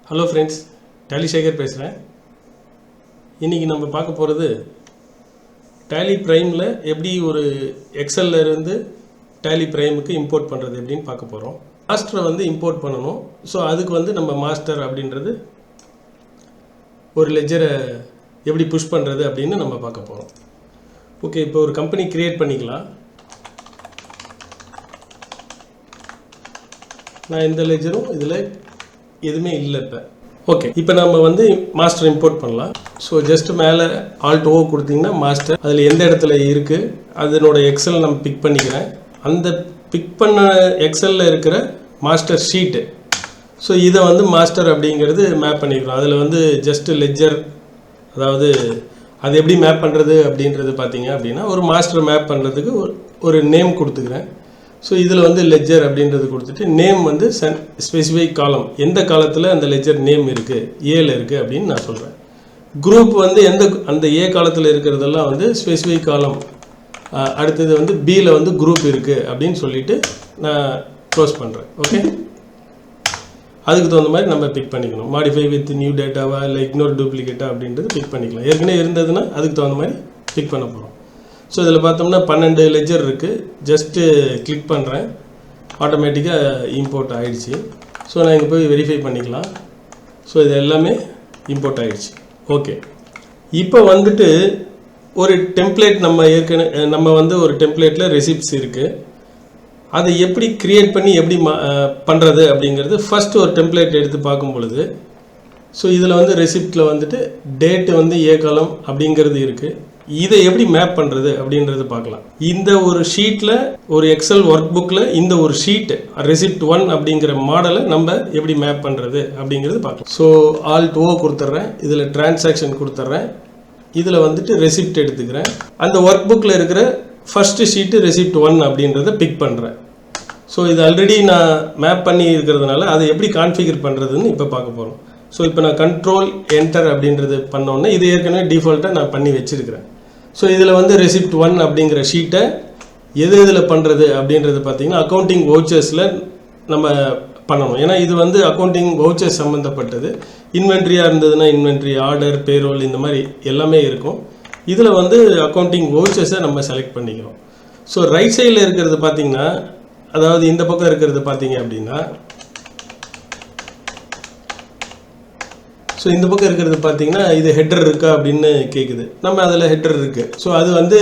Hello friends, tally Sekar பேசுகிறேன். இன்றைக்கி நம்ம பார்க்க போகிறது டேலி ப்ரைமில் எப்படி ஒரு எக்ஸலில் இருந்து டேலி ப்ரைமுக்கு இம்போர்ட் பண்ணுறது எப்படின்னு பார்க்க போகிறோம். மாஸ்டரை வந்து இம்போர்ட் பண்ணணும். ஸோ அதுக்கு வந்து நம்ம மாஸ்டர் அப்படின்றது ஒரு லெஜரை எப்படி புஷ் பண்ணுறது அப்படின்னு நம்ம பார்க்க போகிறோம். ஓகே, இப்போ ஒரு கம்பெனி க்ரியேட் பண்ணிக்கலாம். நான் இந்த லெஜரும் இதில் எதுவுமே இல்லை. இப்போ நம்ம வந்து மாஸ்டர் இம்போர்ட் பண்ணலாம். ஸோ ஜஸ்ட் மேலே ஆல்ட் ஓ கொடுத்தீங்கன்னா மாஸ்டர் அதில் எந்த இடத்துல இருக்குது அதனோட எக்ஸல் நம்ம பிக் பண்ணிக்கிறேன். அந்த பிக் பண்ண எக்ஸலில் இருக்கிற மாஸ்டர் ஷீட்டு, ஸோ இதை வந்து மாஸ்டர் அப்படிங்கிறது மேப் பண்ணிக்கிறோம். அதில் வந்து ஜஸ்ட் லெஜர், அதாவது அது எப்படி மேப் பண்ணுறது அப்படின்றது பார்த்தீங்க அப்படின்னா ஒரு மாஸ்டர் மேப் பண்ணுறதுக்கு ஒரு நேம் கொடுத்துக்கிறேன். ஸோ இதில் வந்து லெஜர் அப்படின்றது கொடுத்துட்டு நேம் வந்து ஸ்பெசிஃபிக் காலம், எந்த காலத்தில் அந்த லெஜர் நேம் இருக்குது, ஏல இருக்குது அப்படின்னு நான் சொல்கிறேன். குரூப் வந்து அந்த ஏ காலத்தில் இருக்கிறதெல்லாம் வந்து ஸ்பெசிஃபிக் காலம், அடுத்தது வந்து பியில் வந்து குரூப் இருக்குது அப்படின்னு சொல்லிவிட்டு நான் க்ளோஸ் பண்ணுறேன். ஓகே, அதுக்கு தகுந்த மாதிரி நம்ம பிக் பண்ணிக்கணும். மாடிஃபை வித் நியூ டேட்டாவா இல்லை இக்னோர் டூப்ளிகேட்டா அப்படின்றது பிக் பண்ணிக்கலாம். ஏற்கனவே இருந்ததுன்னா அதுக்கு தகுந்த மாதிரி பிக் பண்ண போகிறோம். ஸோ இதில் பார்த்தோம்னா 12 லெஜர் இருக்குது. ஜஸ்ட்டு கிளிக் பண்ணுறேன், ஆட்டோமேட்டிக்காக இம்போர்ட் ஆகிடுச்சு. ஸோ நான் இங்கே போய் வெரிஃபை பண்ணிக்கலாம். ஸோ இது எல்லாமே இம்போர்ட் ஆகிடுச்சு. ஓகே, இப்போ வந்துட்டு ஒரு டெம்ப்ளேட் நம்ம வந்து ஒரு டெம்ப்ளேட்டில் ரெசிப்ட்ஸ் இருக்குது. அதை எப்படி க்ரியேட் பண்ணி எப்படி பண்ணுறது அப்படிங்கிறது ஃபஸ்ட்டு ஒரு டெம்ப்ளேட் எடுத்து பார்க்கும் பொழுது, ஸோ இதில் வந்து ரெசிப்டில் வந்துட்டு டேட்டு வந்து ஏ காலம் அப்படிங்கிறது இருக்குது. இதை எப்படி மேப் பண்ணுறது அப்படின்றது பார்க்கலாம். இந்த ஒரு ஷீட்டில், ஒரு எக்ஸல் ஒர்க் புக்கில் இந்த ஒரு ஷீட்டு ரெசிப்ட் 1 அப்படிங்கிற மாடலை நம்ம எப்படி மேப் பண்ணுறது அப்படிங்கிறது பார்க்கலாம். ஸோ ஆல்ட் ஓ கொடுத்துட்றேன், இதில் டிரான்சாக்ஷன் கொடுத்துட்றேன், இதில் வந்துட்டு ரெசிப்ட் எடுத்துக்கிறேன். அந்த ஒர்க் புக்கில் இருக்கிற ஃபஸ்ட்டு ஷீட்டு ரெசிப்ட் 1 அப்படின்றத பிக் பண்ணுறேன். ஸோ இது ஆல்ரெடி நான் மேப் பண்ணி இருக்கிறதுனால அதை எப்படி கான்ஃபிகர் பண்ணுறதுன்னு இப்போ பார்க்க போகிறோம். ஸோ இப்போ நான் கண்ட்ரோல் என்டர் அப்படின்றது பண்ணோன்னே இது ஏற்கனவே டிஃபால்ட்டாக நான் பண்ணி வச்சுருக்கிறேன். ஸோ இதில் வந்து ரெசிப்ட் 1 அப்படிங்கிற ஷீட்டை இதில் பண்ணுறது அப்படின்றது பார்த்திங்கன்னா அக்கௌண்டிங் வவுச்சர்ஸில் நம்ம பண்ணணும். ஏன்னா இது வந்து அக்கௌண்டிங் வவுச்சர்ஸ் சம்மந்தப்பட்டது. இன்வென்ட்ரியாக இருந்ததுன்னா இன்வென்ட்ரி, ஆர்டர், பேரோல் இந்த மாதிரி எல்லாமே இருக்கும். இதில் வந்து அக்கௌண்டிங் வவுச்சர்ஸை நம்ம செலக்ட் பண்ணிக்கிறோம். ஸோ ரைட் சைடில் இருக்கிறது பார்த்திங்கன்னா, அதாவது இந்த பக்கம் இருக்கிறது பார்த்தீங்க அப்படின்னா, ஸோ இந்த பக்கம் இருக்கிறது பார்த்தீங்கன்னா இது ஹெட்டர் இருக்கா அப்படின்னு கேட்குது. நம்ம அதில் ஹெட்டர் இருக்குது. ஸோ அது வந்து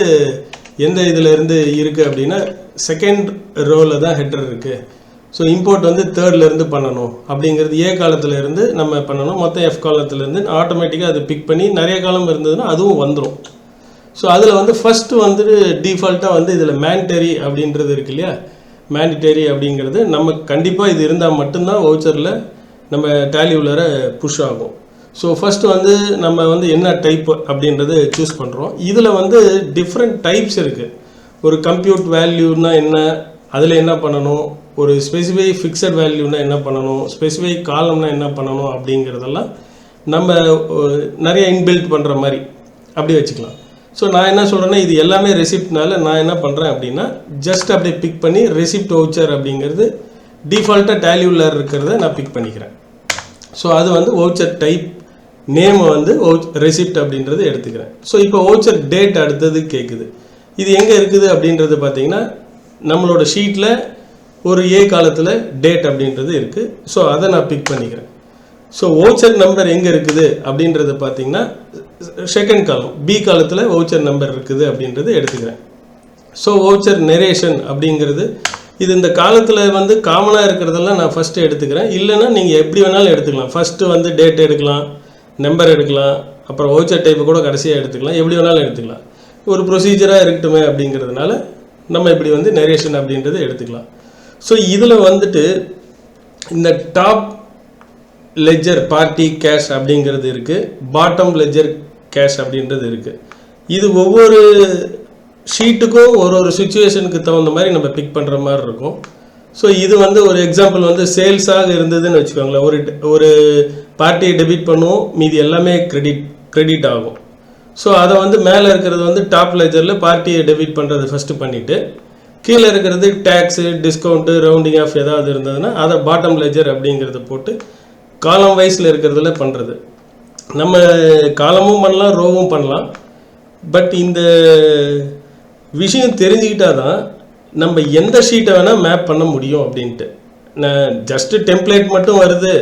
எந்த இதில் இருந்து இருக்குது அப்படின்னா செகண்ட் ரோவில் தான் ஹெட்டர் இருக்குது. ஸோ இம்போர்ட் வந்து தேர்ட்லேருந்து பண்ணணும் அப்படிங்கிறது ஏ காலத்தில் இருந்து நம்ம பண்ணணும். மொத்தம் எஃப் காலத்துலேருந்து ஆட்டோமேட்டிக்காக அது பிக் பண்ணி நிறைய காலம் இருந்ததுன்னா அதுவும் வந்துடும். ஸோ அதில் வந்து ஃபஸ்ட்டு வந்துட்டு டிஃபால்ட்டாக வந்து இதில் மேண்டரி அப்படின்றது இருக்கு இல்லையா, மேண்டிட்டரி அப்படிங்கிறது நம்ம கண்டிப்பாக இது இருந்தால் மட்டும்தான் வவுச்சரில் நம்ம டேலி உள்ளார புஷ் ஆகும். ஸோ ஃபஸ்ட்டு வந்து நம்ம வந்து என்ன டைப் அப்படின்றது சூஸ் பண்ணுறோம். இதில் வந்து டிஃப்ரெண்ட் டைப்ஸ் இருக்குது. ஒரு கம்ப்யூட் வேல்யூனா என்ன, அதில் என்ன பண்ணணும், ஒரு ஸ்பெசிஃபை ஃபிக்ஸட் வேல்யூனா என்ன பண்ணணும், ஸ்பெசிஃபை காலம்னா என்ன பண்ணணும் அப்படிங்கிறதெல்லாம் நம்ம நிறைய இன்பில்ட் பண்ணுற மாதிரி அப்படி வச்சுக்கலாம். ஸோ நான் என்ன சொல்கிறேன்னா இது எல்லாமே ரெசிப்ட்னால நான் என்ன பண்ணுறேன் அப்படின்னா ஜஸ்ட் அப்படியே பிக் பண்ணி ரெசிப்ட் வவுச்சர் அப்படிங்கிறது டிஃபால்ட்டாக டேலி உள்ள இருக்கிறத நான் பிக் பண்ணிக்கிறேன். ஸோ அது வந்து வவுச்சர் டைப், நேமை வந்து ரெசிப்ட் அப்படின்றது எடுத்துக்கிறேன். ஸோ இப்போ வவுச்சர் டேட் அடுத்தது கேட்குது. இது எங்கே இருக்குது அப்படின்றது பார்த்தீங்கன்னா நம்மளோட ஷீட்டில் ஒரு ஏ காலத்தில் டேட் அப்படின்றது இருக்குது. ஸோ அதை நான் பிக் பண்ணிக்கிறேன். ஸோ வவுச்சர் நம்பர் எங்கே இருக்குது அப்படின்றது பார்த்தீங்கன்னா செகண்ட் காலம் பி காலத்தில் வவுச்சர் நம்பர் இருக்குது அப்படின்றது எடுத்துக்கிறேன். ஸோ வவுச்சர் நெரேஷன் அப்படிங்கிறது இது இந்த காலத்தில் வந்து காமனாக இருக்கிறதெல்லாம் நான் ஃபஸ்ட்டு எடுத்துக்கிறேன். இல்லைன்னா நீங்கள் எப்படி வேணாலும் எடுத்துக்கலாம். ஃபஸ்ட்டு வந்து டேட் எடுக்கலாம், நம்பர் எடுக்கலாம், அப்புறம் வவுச்சர் டைப்பு கூட கடைசியாக எடுத்துக்கலாம், எப்படி வேணாலும் எடுத்துக்கலாம். ஒரு ப்ரொசீஜராக இருக்கட்டுமே அப்படிங்கிறதுனால நம்ம இப்படி வந்து நரேஷன் அப்படின்றது எடுத்துக்கலாம். ஸோ இதில் வந்துட்டு இந்த டாப் லெஜர் பார்ட்டி கேஷ் அப்படிங்கிறது இருக்குது, பாட்டம் லெஜர் கேஷ் அப்படின்றது இருக்குது. இது ஒவ்வொரு ஷீட்டுக்கும் ஒரு சுச்சுவேஷனுக்கு தகுந்த மாதிரி நம்ம பிக் பண்ணுற மாதிரி இருக்கும். ஸோ இது வந்து ஒரு எக்ஸாம்பிள் வந்து சேல்ஸாக இருந்ததுன்னு வச்சுக்கோங்களேன். ஒரு பார்ட்டியை டெபிட் பண்ணுவோம், மீதி எல்லாமே கிரெடிட் ஆகும். ஸோ அதை வந்து மேலே இருக்கிறது வந்து டாப் லெஜரில் பார்ட்டியை டெபிட் பண்ணுறது ஃபஸ்ட்டு பண்ணிவிட்டு, கீழே இருக்கிறது டேக்ஸு, டிஸ்கவுண்ட்டு, ரவுண்டிங் ஆஃப் ஏதாவது இருந்ததுன்னா அதை பாட்டம் லெஜர் அப்படிங்கிறத போட்டு காலம் வைஸில் இருக்கிறதுல பண்ணுறது. நம்ம காலமும் பண்ணலாம், ரோவும் பண்ணலாம். பட் இந்த விஷயம் தெரிஞ்சுக்கிட்டா தான் நம்ம எந்த ஷீட்டை வேணால் மேப் பண்ண முடியும் அப்படின்ட்டு. நான் ஜஸ்ட்டு டெம்ப்ளேட் மட்டும் வருது,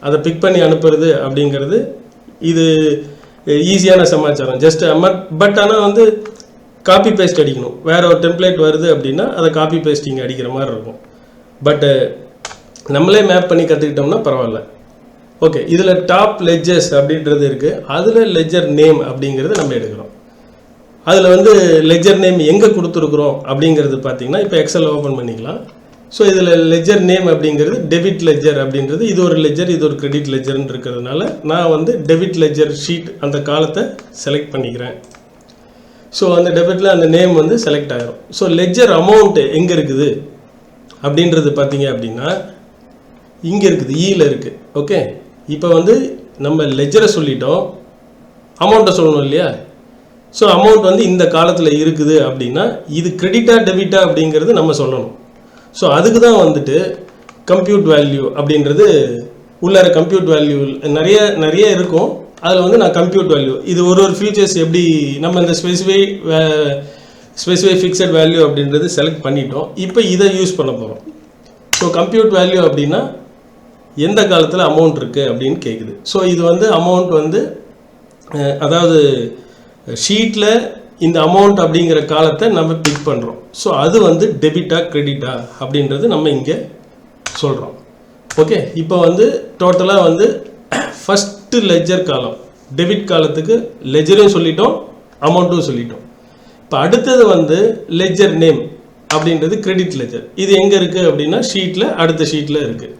அதை பிக் பண்ணி அனுப்புறது அப்படிங்கிறது இது ஈஸியான சமாச்சாரம். ஜஸ்ட் பட் ஆனால் வந்து காப்பி பேஸ்ட் அடிக்கணும். வேறு ஒரு டெம்ப்ளேட் வருது அப்படின்னா அதை காப்பி பேஸ்டிங் அடிக்கிற மாதிரி இருக்கும். பட்டு நம்மளே மேப் பண்ணி கற்றுக்கிட்டோம்னா பரவாயில்ல. ஓகே, இதில் டாப் லெட்ஜர்ஸ் அப்படின்றது இருக்குது. அதில் லெட்ஜர் நேம் அப்படிங்கிறது நம்ம எடுக்கிறோம். அதில் வந்து லெட்ஜர் நேம் எங்கே கொடுத்துருக்குறோம் அப்படிங்கிறது பார்த்திங்கன்னா இப்போ எக்ஸல் ஓப்பன் பண்ணிக்கலாம். ஸோ இதில் லெட்ஜர் நேம் அப்படிங்கிறது டெபிட் லெட்ஜர் அப்படின்றது. இது ஒரு லெட்ஜர், இது ஒரு கிரெடிட் லெட்ஜர்னு இருக்கிறதுனால நான் வந்து டெபிட் லெட்ஜர் ஷீட் அந்த காலத்தை செலக்ட் பண்ணிக்கிறேன். ஸோ அந்த டெபிட்டில் அந்த நேம் வந்து செலக்ட் ஆகிரும். ஸோ லெட்ஜர் அமௌண்ட்டு எங்கே இருக்குது அப்படின்றது பார்த்தீங்க அப்படின்னா இங்கே இருக்குது, ஈயில் இருக்குது. ஓகே, இப்போ வந்து நம்ம லெட்ஜரை சொல்லிட்டோம், அமௌண்ட்டை சொல்லணும் இல்லையா? ஸோ அமௌண்ட் வந்து இந்த காலத்தில் இருக்குது அப்படின்னா இது கிரெடிட்டா டெபிட்டா அப்படிங்கிறது நம்ம சொல்லணும். ஸோ அதுக்கு தான் வந்துட்டு கம்ப்யூட் வேல்யூ அப்படின்றது உள்ளார கம்ப்யூட் வேல்யூ நிறைய இருக்கும். அதில் வந்து நான் கம்ப்யூட் வேல்யூ இது ஒரு ஃபீச்சர்ஸ் எப்படி நம்ம இந்த ஸ்பெசிஃபை ஃபிக்ஸட் வேல்யூ அப்படின்றது செலக்ட் பண்ணிட்டோம். இப்போ இதை யூஸ் பண்ண போகிறோம். ஸோ கம்ப்யூட் வேல்யூ அப்படின்னா எந்த காலத்தில் அமௌண்ட் இருக்குது அப்படின்னு கேட்குது. ஸோ இது வந்து அமௌண்ட் வந்து அதாவது ஷீட்டில் இந்த அமௌண்ட் அப்படிங்கிற காலத்தை நம்ம பிக் பண்ணுறோம். ஸோ அது வந்து டெபிட்டா கிரெடிட்டா அப்படின்றது நம்ம இங்கே சொல்கிறோம். ஓகே, இப்போ வந்து டோட்டலாக வந்து ஃபஸ்ட்டு லெட்ஜர் காலம் டெபிட் காலத்துக்கு லெட்ஜரையும் சொல்லிட்டோம், அமௌண்ட்டும் சொல்லிட்டோம். இப்போ அடுத்தது வந்து லெட்ஜர் நேம் அப்படின்றது கிரெடிட் லெட்ஜர். இது எங்கே இருக்குது அப்படின்னா ஷீட்டில் அடுத்த ஷீட்டில் இருக்குது.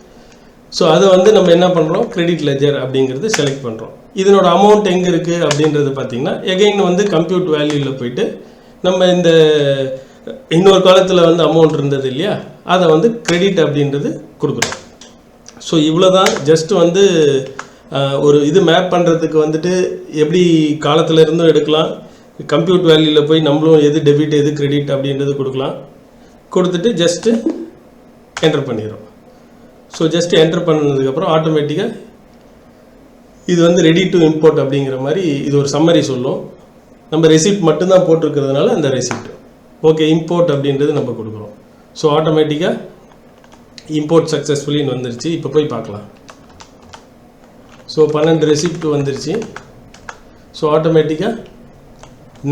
ஸோ அதை வந்து நம்ம என்ன பண்ணுறோம், கிரெடிட் லெட்ஜர் அப்படிங்கிறது செலக்ட் பண்ணுறோம். இதனோட அமௌண்ட் எங்கே இருக்குது அப்படின்றது பார்த்திங்கன்னா எகைன் வந்து கம்ப்யூட் வேல்யூவில் போயிட்டு நம்ம இந்த இன்னொரு காலத்தில் வந்து அமௌண்ட் இருந்தது இல்லையா, அதை வந்து கிரெடிட் அப்படின்றது கொடுக்குறோம். ஸோ இவ்வளோ தான். ஜஸ்ட் வந்து ஒரு இது மேப் பண்ணுறதுக்கு வந்துட்டு எப்படி காலத்தில் இருந்தும் எடுக்கலாம், கம்ப்யூட் வேல்யூவில் போய் நம்மளும் எது டெபிட் எது கிரெடிட் அப்படின்றது கொடுக்கலாம். கொடுத்துட்டு ஜஸ்ட்டு என்டர் பண்ணிடுறோம். ஸோ ஜஸ்ட் என்டர் பண்ணதுக்கப்புறம் ஆட்டோமேட்டிக்காக இது வந்து ரெடி டு இம்போர்ட் அப்படிங்கிற மாதிரி இது ஒரு சம்மரி சொல்லும். நம்ம ரெசிப்ட் மட்டும்தான் போட்டிருக்கிறதுனால அந்த ரெசிப்ட் ஓகே இம்போர்ட் அப்படின்றது நம்ம கொடுக்குறோம். ஸோ ஆட்டோமேட்டிக்காக இம்போர்ட் சக்ஸஸ்ஃபுல்லின்னு வந்துருச்சு. இப்போ போய் பார்க்கலாம். ஸோ 12 ரெசிப்ட் வந்துருச்சு. ஸோ ஆட்டோமேட்டிக்காக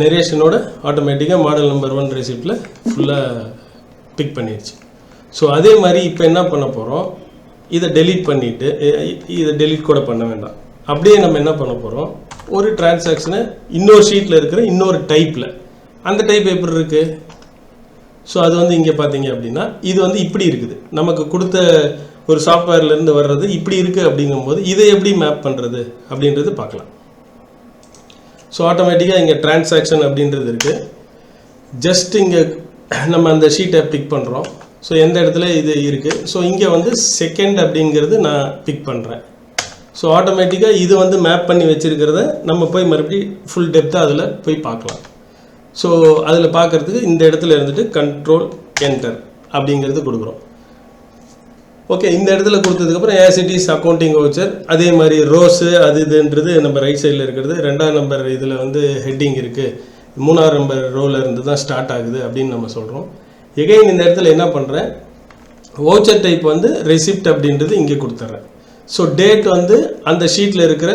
நெரேஷனோட ஆட்டோமேட்டிக்காக மாடல் நம்பர் 1 ரெசிப்டில் ஃபுல்லாக பிக் பண்ணிடுச்சு. ஸோ அதே மாதிரி இப்போ என்ன பண்ண போகிறோம், இதை டெலீட் பண்ணிவிட்டு இதை டெலீட் கூட பண்ண வேண்டாம். அப்படியே நம்ம என்ன பண்ண போகிறோம், ஒரு டிரான்சாக்ஷனை இன்னொரு ஷீட்டில் இருக்கிற இன்னொரு டைப்பில் அந்த டைப் எப்படி இருக்குது. ஸோ அது வந்து இங்கே பார்த்தீங்க அப்படின்னா இது வந்து இப்படி இருக்குது, நமக்கு கொடுத்த ஒரு சாஃப்ட்வேர்லேருந்து வர்றது இப்படி இருக்குது. அப்படிங்கும்போது இதை எப்படி மேப் பண்ணுறது அப்படின்றது பார்க்கலாம். ஸோ ஆட்டோமேட்டிக்காக இங்கே டிரான்சாக்ஷன் அப்படின்றது இருக்குது. ஜஸ்ட் இங்கே நம்ம அந்த ஷீட்டை பிக் பண்ணுறோம். ஸோ எந்த இடத்துல இது இருக்குது. ஸோ இங்கே வந்து செகண்ட் அப்படிங்கிறது நான் பிக் பண்ணுறேன். ஸோ ஆட்டோமேட்டிக்காக இது வந்து மேப் பண்ணி வச்சுருக்கிறத நம்ம போய் மறுபடியும் ஃபுல் டெப்த்தாக அதில் போய் பார்க்கலாம். ஸோ அதில் பார்க்குறதுக்கு இந்த இடத்துல இருந்துட்டு கண்ட்ரோல் என்டர் அப்படிங்கிறது கொடுக்குறோம். ஓகே, இந்த இடத்துல கொடுத்ததுக்கப்புறம் as it is accounting voucher அதே மாதிரி ரோஸு அது இதுன்றது நம்ம ரைட் சைடில் இருக்கிறது. 2ஆம் நம்பர் இதில் வந்து ஹெட்டிங் இருக்குது, 3ஆம் நம்பர் ரோவில் இருந்து தான் ஸ்டார்ட் ஆகுது அப்படின்னு நம்ம சொல்கிறோம். எகைன் இந்த இடத்துல என்ன பண்ணுறேன், வவுச்சர் டைப் வந்து ரெசிப்ட் அப்படின்றது இங்கே கொடுத்துட்றேன். ஸோ டேட் வந்து அந்த ஷீட்டில் இருக்கிற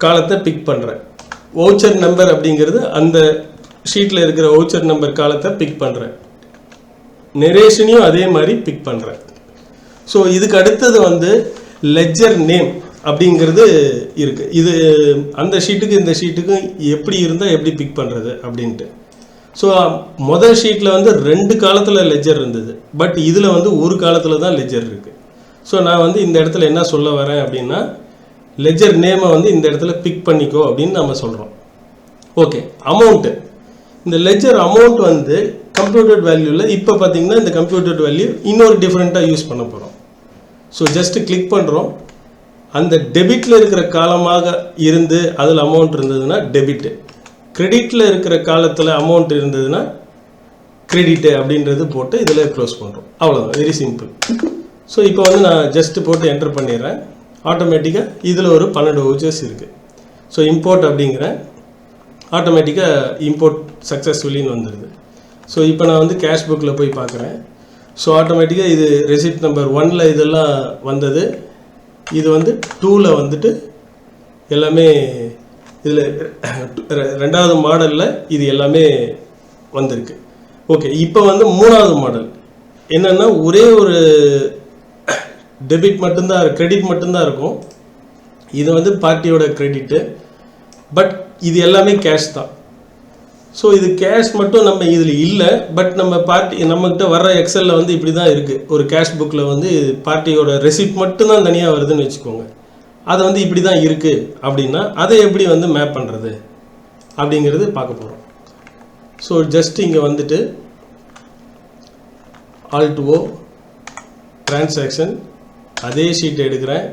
காலத்தை பிக் பண்ணுறேன். வவுச்சர் நம்பர் அப்படிங்கிறது அந்த ஷீட்டில் இருக்கிற வவுச்சர் நம்பர் காலத்தை பிக் பண்ணுறேன். நெரேஷனையும் அதே மாதிரி பிக் பண்ணுறேன். ஸோ இதுக்கு அடுத்தது வந்து லெட்ஜர் நேம் அப்படிங்கிறது இருக்குது. இது அந்த ஷீட்டுக்கு இந்த ஷீட்டுக்கும் எப்படி இருந்தால் எப்படி பிக் பண்ணுறது அப்படின்ட்டு. ஸோ முதல் ஷீட்டில் வந்து 2 காலத்தில் லெட்ஜர் இருந்தது, பட் இதில் வந்து ஒரு காலத்தில் தான் லெட்ஜர் இருக்குது. ஸோ நான் வந்து இந்த இடத்துல என்ன சொல்ல வரேன் அப்படின்னா லெட்ஜர் நேமை வந்து இந்த இடத்துல பிக் பண்ணிக்கோ அப்படின்னு நம்ம சொல்கிறோம். ஓகே, அமௌண்ட்டு இந்த லெட்ஜர் அமௌண்ட் வந்து கம்ப்யூட்டட் வேல்யூவில் இப்போ பார்த்தீங்கன்னா இந்த கம்ப்யூட்டட் வேல்யூ இன்னொரு டிஃப்ரெண்ட்டாக யூஸ் பண்ண போகிறோம். ஸோ ஜஸ்ட்டு கிளிக் பண்ணுறோம். அந்த டெபிட்டில் இருக்கிற காலமாக இருந்து அதில் அமௌண்ட் இருந்ததுன்னா டெபிட்டு, கிரெடிட்டில் இருக்கிற காலத்தில் அமௌண்ட் இருந்ததுன்னா கிரெடிட்டு அப்படின்றது போட்டு இதில் க்ளோஸ் பண்ணுறோம். அவ்வளோதான், வெரி சிம்பிள். ஸோ இப்போ வந்து நான் ஜஸ்ட்டு போட்டு என்டர் பண்ணிடுறேன். ஆட்டோமேட்டிக்காக இதில் ஒரு 12 வவுச்சர்ஸ் இருக்குது. ஸோ இம்போர்ட் அப்படிங்கிறேன், ஆட்டோமேட்டிக்காக இம்போர்ட் சக்ஸஸ்ஃபுல்லின்னு வந்துடுது. ஸோ இப்போ நான் வந்து கேஷ் புக்கில் போய் பார்க்குறேன். ஸோ ஆட்டோமேட்டிக்காக இது ரெசிப்ட் நம்பர் 1ல் இதெல்லாம் வந்தது. இது வந்து 2ல் வந்துட்டு எல்லாமே இதில் 2வது மாடலில் இது எல்லாமே வந்திருக்கு. ஓகே, இப்போ வந்து 3வது மாடல் என்னென்னா ஒரே ஒரு டெபிட் மட்டும்தான், கிரெடிட் மட்டும்தான் இருக்கும். இது வந்து பார்ட்டியோட கிரெடிட்டு, பட் இது எல்லாமே கேஷ் தான். ஸோ இது கேஷ் மட்டும் நம்ம இதில் இல்லை, பட் நம்ம பார்ட்டி நம்மக்கிட்ட வர்ற எக்ஸலில் வந்து இப்படி தான் இருக்குது. ஒரு கேஷ் புக்கில் வந்து பார்ட்டியோட ரெசிப்ட் மட்டும்தான் தனியாக வருதுன்னு வச்சுக்கோங்க. அது வந்து இப்படி தான் இருக்குது அப்படின்னா அதை எப்படி வந்து மேப் பண்ணுறது அப்படிங்கிறது பார்க்க போகிறோம். ஸோ ஜஸ்ட் இங்கே வந்துட்டு Alt O டிரான்சாக்ஷன் அதே ஷீட் எடுக்கிறேன்.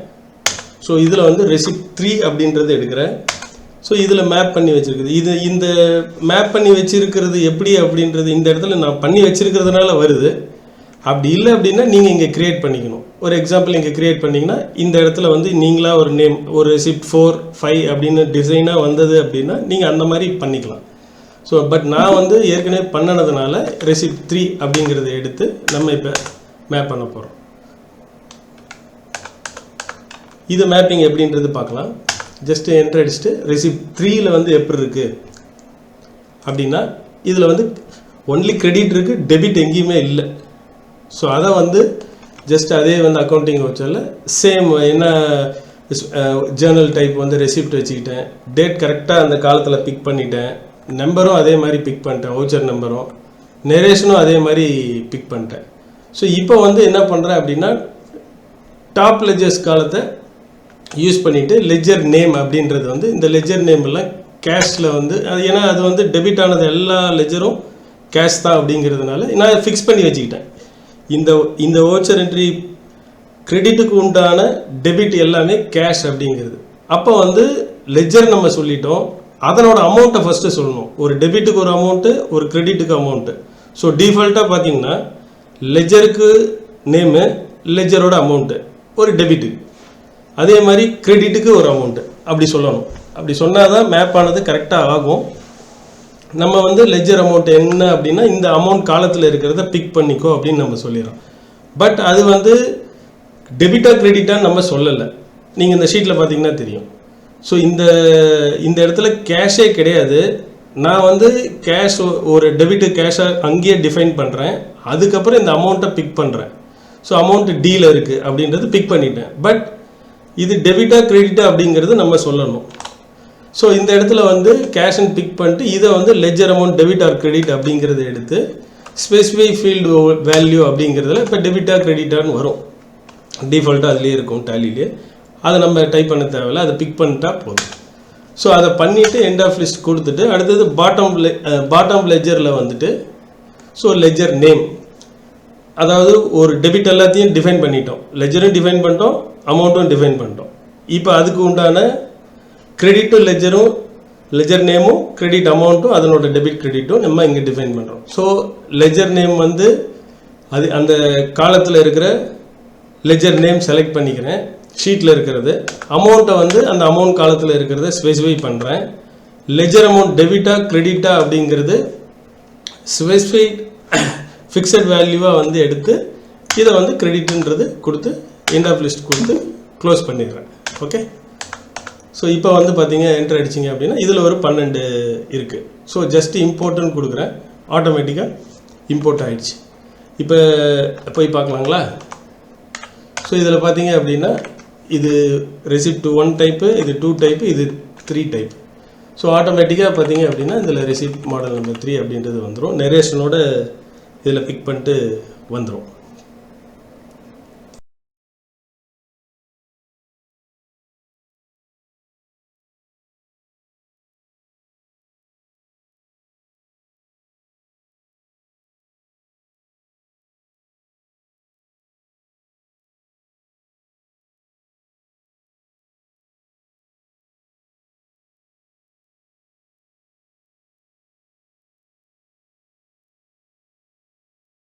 ஸோ இதில் வந்து ரெசிப்ட் 3 அப்படின்றது எடுக்கிறேன். ஸோ இதில் மேப் பண்ணி வச்சுருக்குது. இந்த மேப் பண்ணி வச்சுருக்கிறது எப்படி அப்படின்றது இந்த இடத்துல நான் பண்ணி வச்சுருக்கிறதுனால வருது. அப்படி இல்லை அப்படின்னா நீங்கள் இங்கே க்ரியேட் பண்ணிக்கணும். ஒரு எக்ஸாம்பிள் இங்கே க்ரியேட் பண்ணிங்கன்னா இந்த இடத்துல வந்து நீங்களாக ஒரு நேம், ஒரு ரெசிப்ட் 4, 5 அப்படின்னு டிசைனாக வந்தது அப்படின்னா நீங்கள் அந்த மாதிரி பண்ணிக்கலாம். ஸோ பட் நான் வந்து ஏற்கனவே பண்ணினதுனால ரெசிப்ட் 3 அப்படிங்கிறத எடுத்து நம்ம இப்போ மேப் பண்ண போகிறோம். இது மேப்பிங் எப்படின்றது பார்க்கலாம். ஜஸ்ட் என்ட்ரு அடிச்சுட்டு ரெசிப்ட் 3ல் வந்து எப்படி இருக்குது அப்படின்னா இதில் வந்து ஒன்லி கிரெடிட் இருக்குது, டெபிட் எங்கேயுமே இல்லை. ஸோ அதை வந்து ஜஸ்ட் அதே வந்து அக்கௌண்டிங் வச்சால சேம் என்ன ஜேர்னல் டைப் வந்து ரெசிப்ட் வச்சுக்கிட்டேன், டேட் கரெக்டாக அந்த காலத்தில் பிக் பண்ணிட்டேன், நம்பரும் அதே மாதிரி பிக் பண்ணிட்டேன், வவுச்சர் நம்பரும், நெரேஷனும் அதே மாதிரி பிக் பண்ணிட்டேன். ஸோ இப்போ வந்து என்ன பண்ணுறேன் அப்படின்னா டாப் லெஜர்ஸ் காலத்தை யூஸ் பண்ணிவிட்டு லெஜர் நேம் அப்படின்றது வந்து இந்த லெஜர் நேம் எல்லாம் கேஷில் வந்து அது ஏன்னா அது வந்து டெபிட் ஆனது எல்லா லெஜரும் கேஷ் தான் அப்படிங்கிறதுனால நான் ஃபிக்ஸ் பண்ணி வச்சுக்கிட்டேன். இந்த வவுச்சர் என்ட்ரி கிரெடிட்டுக்கு உண்டான டெபிட் எல்லாமே கேஷ் அப்படிங்கிறது. அப்போ வந்து லெஜர் நம்ம சொல்லிட்டோம், அதனோட அமௌண்ட்டை ஃபஸ்ட்டு சொல்லணும். ஒரு டெபிட்டுக்கு ஒரு அமௌண்ட்டு, ஒரு கிரெடிட்டுக்கு அமௌண்ட்டு. ஸோ டிஃபால்ட்டாக பார்த்தீங்கன்னா லெஜருக்கு நேமு, லெஜரோட அமௌண்ட்டு, ஒரு டெபிட்டுக்கு அதே மாதிரி கிரெடிட்டுக்கு ஒரு அமௌண்ட்டு அப்படி சொல்லணும். அப்படி சொன்னால் தான் மேப் ஆனது கரெக்டாக ஆகும். நம்ம வந்து லெஜர் அமௌண்ட் என்ன அப்படின்னா இந்த அமௌண்ட் காலத்தில் இருக்கிறத பிக் பண்ணிக்கோ அப்படின்னு நம்ம சொல்லிடுறோம். பட் அது வந்து டெபிட்டாக கிரெடிட்டான்னு நம்ம சொல்லலை. நீங்கள் இந்த ஷீட்டில் பார்த்தீங்கன்னா தெரியும். ஸோ இந்த இடத்துல கேஷே கிடையாது. நான் வந்து கேஷ் ஒரு டெபிட்டு கேஷாக அங்கேயே டிஃபைன் பண்ணுறேன். அதுக்கப்புறம் இந்த அமௌண்ட்டை பிக் பண்ணுறேன். ஸோ அமௌண்ட்டு டீல இருக்குது அப்படின்றது பிக் பண்ணிட்டேன். பட் இது டெபிட்டா கிரெடிட்டா அப்படிங்கிறது நம்ம சொல்லணும். ஸோ இந்த இடத்துல வந்து கேஷ் அண்ட் பிக் பண்ணிட்டு இதை வந்து ledger amount debit or credit அப்படிங்கிறத எடுத்து ஸ்பெசிஃபை ஃபீல்டு வேல்யூ அப்படிங்கிறதுல இப்போ டெபிட்டா கிரெடிட்டான்னு வரும். டிஃபால்ட்டாக அதுலேயே இருக்கும் டேலிலே. அதை நம்ம டைப் பண்ண தேவையில்லை, அதை பிக் பண்ணிட்டா போதும். ஸோ அதை பண்ணிவிட்டு எண்ட் ஆஃப் லிஸ்ட் கொடுத்துட்டு அடுத்தது பாட்டம் லெஜரில் வந்துட்டு ஸோ லெஜர் நேம், அதாவது ஒரு டெபிட் எல்லாத்தையும் டிஃபைன் பண்ணிட்டோம், லெஜரும் டிஃபைன் பண்ணிட்டோம், அமௌண்ட்டும் டிஃபைன் பண்ணிட்டோம். இப்போ அதுக்கு உண்டான கிரெடிட்டும் லெஜரும், லெஜர் நேமும் கிரெடிட் அமௌண்ட்டும் அதனோட டெபிட் கிரெடிட்டும் நம்ம இங்கே டிஃபைன் பண்ணுறோம். ஸோ லெஜர் நேம் வந்து அது அந்த காலத்தில் இருக்கிற லெஜர் நேம் செலக்ட் பண்ணிக்கிறேன், ஷீட்டில் இருக்கிறது. அமௌண்ட்டை வந்து அந்த அமௌண்ட் காலத்தில் இருக்கிறத ஸ்பெசிஃபை பண்ணுறேன். லெஜர் அமௌண்ட் டெபிட்டா கிரெடிட்டா அப்படிங்கிறது ஸ்பெசிஃபைட் ஃபிக்ஸட் வேல்யூவாக வந்து எடுத்து இதை வந்து கிரெடிட்ன்றது கொடுத்து எண்ட் ஆஃப் லிஸ்ட் கொடுத்து க்ளோஸ் பண்ணிடுறேன். ஓகே, ஸோ இப்போ வந்து பார்த்தீங்க என்ட்ரு அடிச்சிங்க அப்படின்னா இதில் ஒரு 12 இருக்குது. ஸோ ஜஸ்ட் இம்போர்ட்டுன்னு கொடுக்குறேன், ஆட்டோமேட்டிக்காக இம்போர்ட் ஆகிடுச்சு. இப்போ போய் பார்க்கலாங்களா? ஸோ இதில் பார்த்தீங்க அப்படின்னா இது ரெசிப்ட் 1 டைப்பு, இது 2 டைப்பு, இது 3 டைப். ஸோ ஆட்டோமேட்டிக்காக பார்த்தீங்க அப்படின்னா இதில் ரெசிப்ட் மாடல் நம்பர் 3 அப்படின்றது வந்துடும். நெரேஷனோட இதில் பிக் பண்ணிட்டு வந்துடும்.